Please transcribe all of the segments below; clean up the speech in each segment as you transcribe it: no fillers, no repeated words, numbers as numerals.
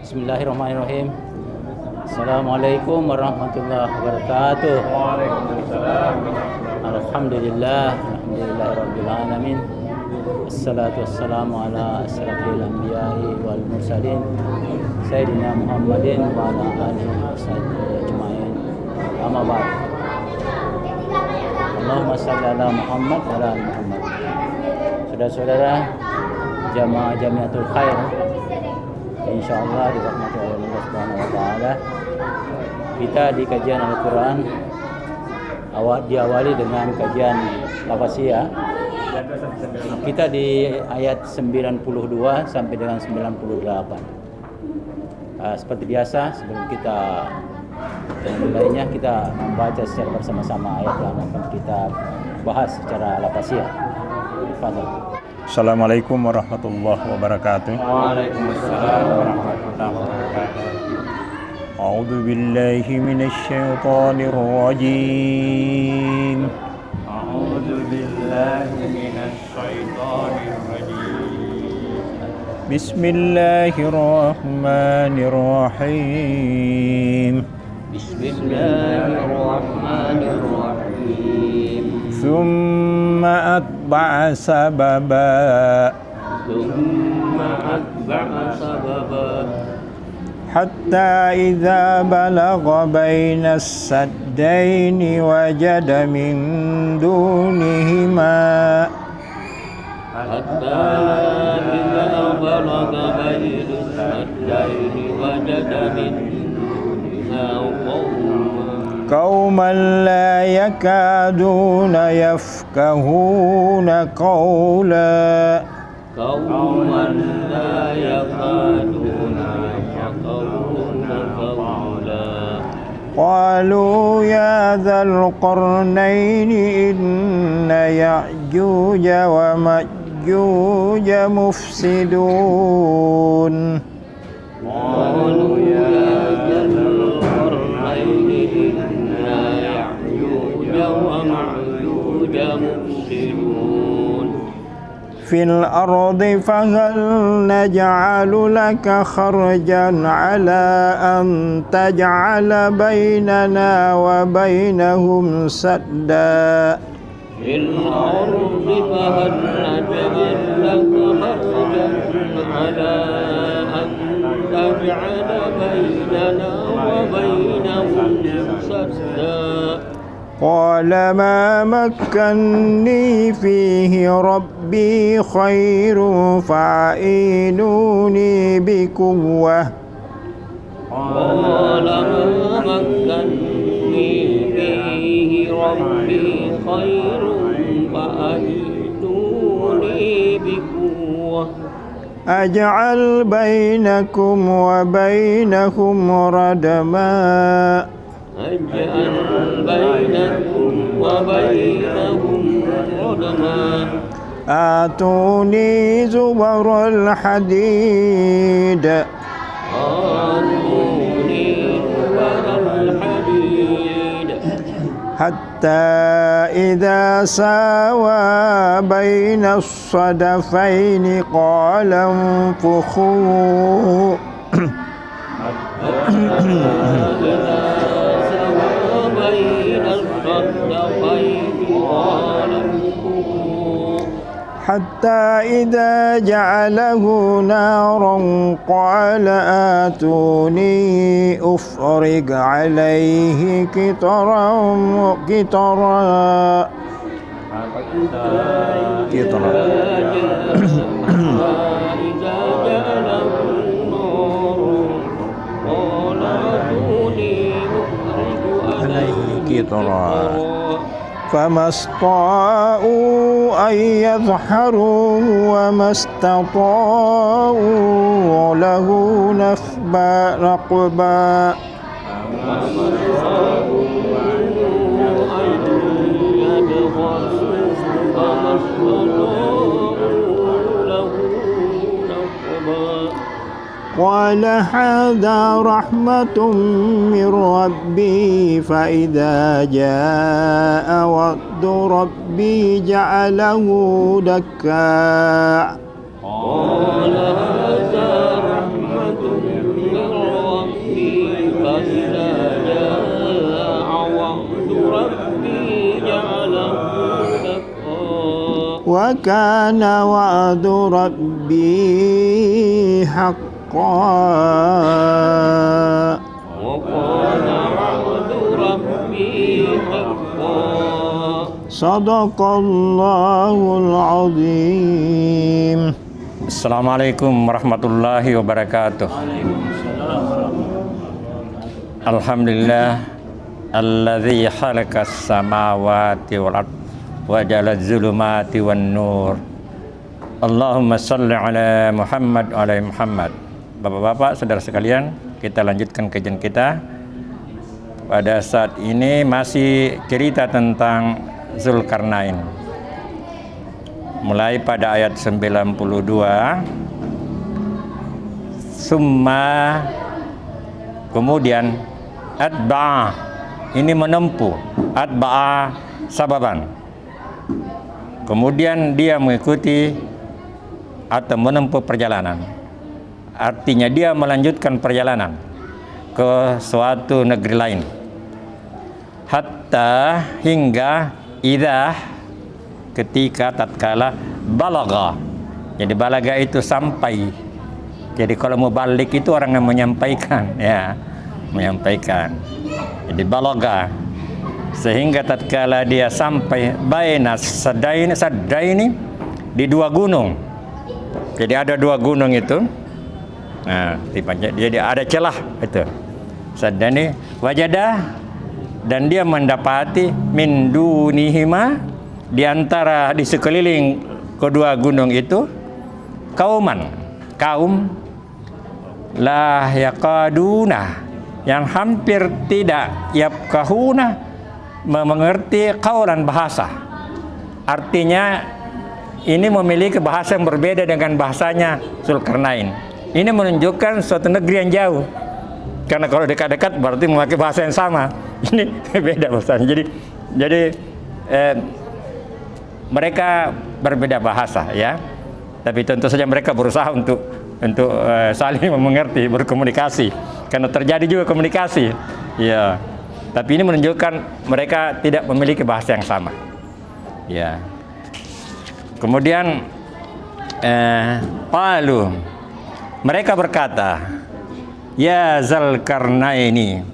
Bismillahirrahmanirrahim. Assalamualaikum warahmatullahi wabarakatuh. Waalaikumsalam. Alhamdulillahirabbil alamin. Assalatu wassalamu ala asyrafil anbiya'i wal mursalin sayyidina Muhammadin wa ala alihi washabbihi ajmain. Amma ba'd. Allahumma shalli ala Muhammad wa ala ali Muhammad. Saudara-saudara jamaah Jamiatul Khair, insyaallah dirahmati oleh Allah Subhanahu wa taala. Kita di kajian Al-Qur'an diawali dengan kajian Lafaziyah. Kita di ayat 92 sampai dengan 98. Seperti biasa, sebelum kita memulainya, kita membaca secara bersama-sama ayat yang akan kita bahas secara Lafaziyah. Fadhil. Assalamualaikum warahmatullahi wabarakatuh. Waalaikumsalam warahmatullahi wabarakatuh. A'udzu billahi minasy syaithanir rajim. A'udzu billahi minasy syaithanir rajim. Bismillahirrahmanirrahim. Bismillahirrahmanirrahim. Thumma atba'a sababa. Thumma atba'a sababa. Hatta idza balagha baina as-saddaini wajada min dunihima Hatta idza balagha baina as-saddaini wajada min duniha qauman la yakaduna yafqahuna qawla qauman la yakaduna yafqahuna qawla. قالوا يا ذا القرنين إن يأجوج ومأجوج مفسدون قالوا يا ذا القرنين إن يأجوج ومأجوج مفسدون في الأرض فهل نجعل لك خرجا على أن تجعل بيننا وبينهم سدا في الأرض فهل نجعل لك خرجا على أن تجعل بيننا وبينهم سدا قال ما مكني فيه ربي خير فأعينوني بقوة قال ما مكني فيه ربي خير فأعينوني بقوة أجعل بينكم وبينهم ردما أجعل بينكم وبينهم ردما آتوني زبر الحديد آتوني زبر الحديد حتى إذا ساوى بين الصدفين قال انفخوا حتى إذا جعله نارا قال آتوني أفرغ عليه قطرا فما استطاعوا أن يظهروه وما استطاعوا له نقبا قال هذا رحمة من ربي فإذا جاء وعد ربي جعله دكا قال هذا رحمة من وكان وعد ربي حقا وكان وعد ربي حقا صدق الله العظيم. Assalamualaikum warahmatullahi wabarakatuh. Alhamdulillah alladzi khalaqas samawati wal ard wa jalaz zulumati wan nur. Allahumma shalli ala Muhammad wa ala Muhammad. Bapak-bapak, saudara sekalian, kita lanjutkan kajian kita. Pada saat ini masih cerita tentang Zulkarnain. Mulai pada ayat 92, summa, kemudian atba'a, ini menempuh, atba'a sababan, kemudian dia mengikuti atau menempuh perjalanan, artinya dia melanjutkan perjalanan ke suatu negeri lain, hatta hingga idza, ketika tatkala balaga. Jadi balaga itu sampai. Jadi kalau mau balik itu orang yang menyampaikan, ya, menyampaikan. Jadi balaga, sehingga tatkala dia sampai baina sadaini di dua gunung. Jadi ada dua gunung itu. Nah, jadi ada celah itu. Sadani wajada, dan dia mendapati min dunihima, di antara di sekeliling kedua gunung itu kaum la yaqaduna, yang hampir tidak yafqahuna, mengerti qaulan, bahasa. Artinya ini memiliki bahasa yang berbeda dengan bahasanya Zulkarnain. Ini menunjukkan suatu negeri yang jauh, karena kalau dekat-dekat berarti memakai bahasa yang sama. Ini beda bahasanya. Jadi mereka berbeda bahasa, ya, tapi tentu saja mereka berusaha untuk saling mengerti, berkomunikasi, karena terjadi juga komunikasi, ya. Tapi ini menunjukkan mereka tidak memiliki bahasa yang sama, ya. Kemudian qalu, mereka berkata, ya Zulkarnaini,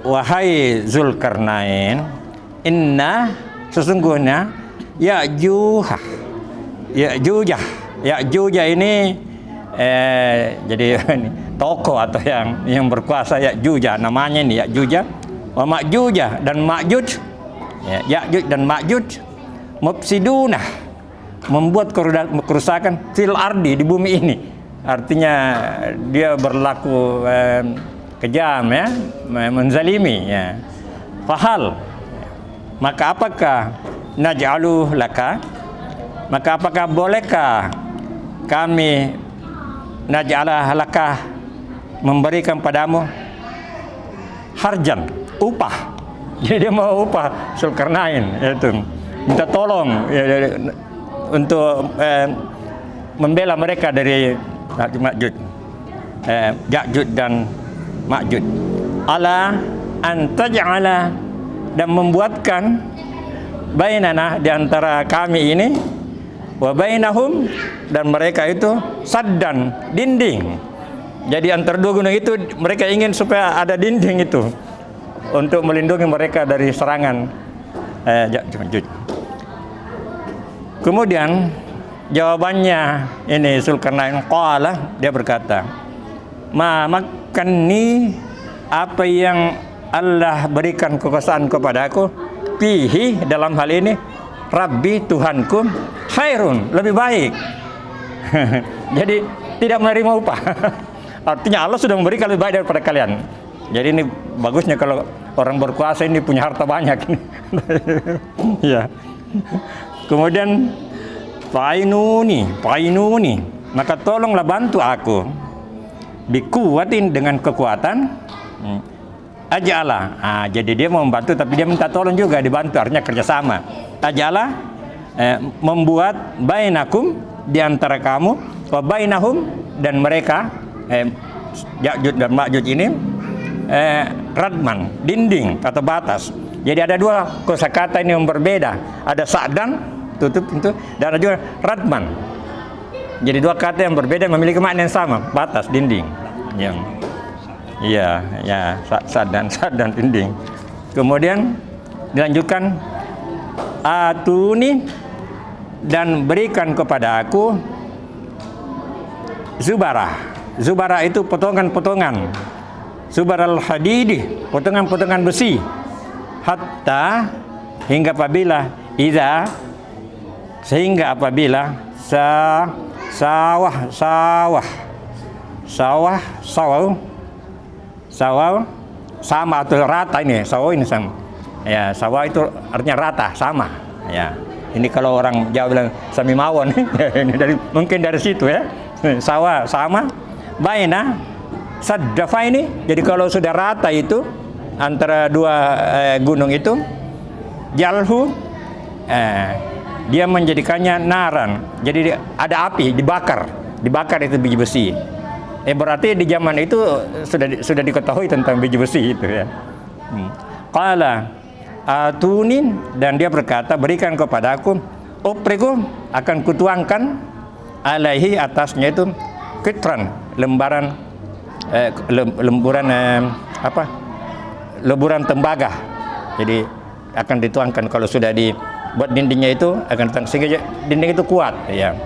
wahai Zulkarnain, inna, sesungguhnya Ya'jujah ini jadi tokoh atau yang berkuasa. Ya'jujah namanya ini, Ya'jujah wa Ma'jujah dan Ma'juj, ya, Ya'juj dan Ma'juj mufsiduna, membuat kerusakan fil ardi, di bumi ini. Artinya dia berlaku kejam, ya, menzalimi, ya. Fahal, maka apakah naj'alu laka, maka apakah bolehkah kami naj'alah laka, memberikan padamu harjan, upah. Jadi dia mau upah Zulkarnain, yaitu minta tolong, ya, untuk membela mereka dari Ma'juj, Ya'juj dan Ma'juj. Ala antaj'ala, dan membuatkan bainana, di antara kami ini, wa bainahum, dan mereka itu saddan, dinding. Jadi antara dua gunung itu mereka ingin supaya ada dinding itu untuk melindungi mereka dari serangan Ya'juj. Kemudian jawabannya ini Zulkarnain, qala, dia berkata, ma makanni, apa yang Allah berikan kekuasaan kepadaku, fihi, dalam hal ini, Rabbi, Tuhanku, khairun, lebih baik. Jadi tidak menerima upah. Artinya Allah sudah memberikan lebih baik daripada kalian. Jadi ini bagusnya kalau orang berkuasa ini punya harta banyak. Ya. Kemudian Fa'inuni, maka tolonglah bantu aku, bikuwatin, dengan kekuatan, aja'ala. Jadi dia mau membantu tapi dia minta tolong juga dibantu, artinya kerjasama. Aja'ala, membuat bainakum, di antara kamu, wa bainahum, dan mereka, Ya'juj dan Ma'juj ini, radman, dinding atau batas. Jadi ada dua kosakata ini yang berbeda. Ada sa'dan, tutup pintu, dan ada juga radman. Jadi dua kata yang berbeda memiliki makna yang sama, batas, dinding. Yang iya, ya, sad dan dinding. Kemudian dilanjutkan, atuni, dan berikan kepada aku zubarah. Zubarah itu potongan-potongan. Zubaral hadidi, potongan-potongan besi. Hatta, hingga apabila, sehingga apabila sawah sama atau rata ini, sawah ini sama. Ya, sawah itu artinya rata, sama. Ya. Ini kalau orang Jawa bilang sami mawon. Ini mungkin dari situ ya. Sawah sama. Baina saddafa ini. Jadi kalau sudah rata itu antara dua gunung itu, jalhu, dia menjadikannya naran. Jadi ada api, dibakar itu biji besi. Berarti di zaman itu sudah diketahui tentang biji besi itu ya. Qala atunin, dan dia berkata, berikan kepadaku, upriku, akan kutuangkan, alaihi, atasnya itu, kitran, lemburan tembaga. Jadi akan dituangkan kalau sudah dibuat dindingnya itu, akan dituangkan sehingga dinding itu kuat ya.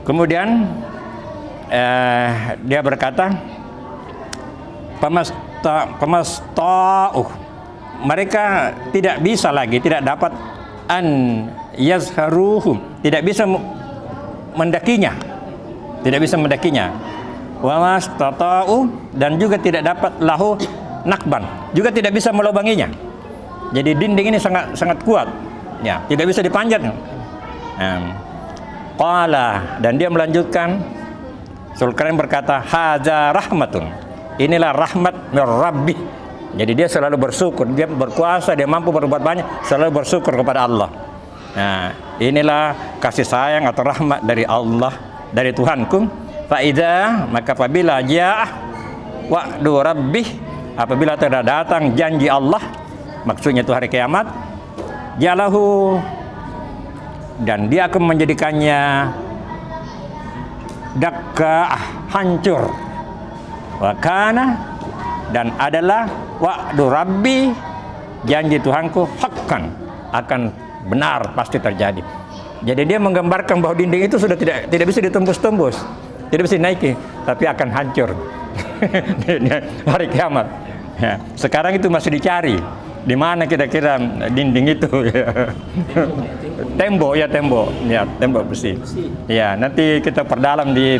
Kemudian dia berkata, mereka tidak bisa lagi, tidak dapat an yazharuhum, tidak bisa mendakinya, wa mastata'u, dan juga tidak dapat lahu nakban, juga tidak bisa melubanginya. Jadi dinding ini sangat kuat ya, tidak bisa dipanjat. Qala, dan dia melanjutkan, Zulkarnain berkata, haza rahmatun, inilah rahmat min Rabbi. Jadi dia selalu bersyukur, dia berkuasa, dia mampu berbuat banyak, selalu bersyukur kepada Allah. Nah, inilah kasih sayang atau rahmat dari Allah, dari Tuhanku. Fa'idha, maka apabila ja'ah wa'du rabbih, apabila telah datang janji Allah, maksudnya itu hari kiamat, jalahu, dan dia akan menjadikannya dakka, hancur. Wa kana, dan adalah wa'du rabbi, janji Tuhanku, hakkan, akan benar, pasti terjadi. Jadi dia menggambarkan bahwa dinding itu sudah tidak bisa ditembus-tembus, tidak bisa dinaiki, tapi akan hancur hari kiamat ya. Sekarang itu masih dicari di mana kira-kira dinding itu ya. Tembok besi ya. Nanti kita perdalam di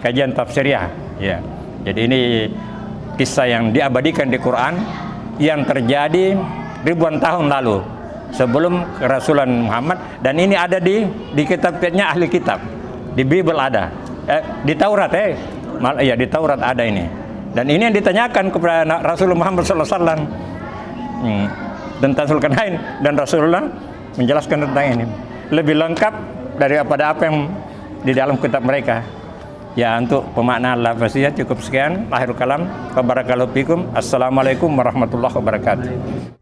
kajian tafsiriyah ya. Jadi ini kisah yang diabadikan di Quran yang terjadi ribuan tahun lalu sebelum kerasulan Muhammad, dan ini ada di kitabnya ahli kitab, di Bible ada, di Taurat di Taurat ada ini, dan ini yang ditanyakan kepada Rasulullah Muhammad SAW tentang Zulkarnain, dan Rasulullah menjelaskan tentang ini lebih lengkap daripada apa yang di dalam kitab mereka. Ya, untuk pemaknaan lafaznya cukup sekian. Akhirul kalam, barakallahu fikum. Assalamualaikum warahmatullahi wabarakatuh.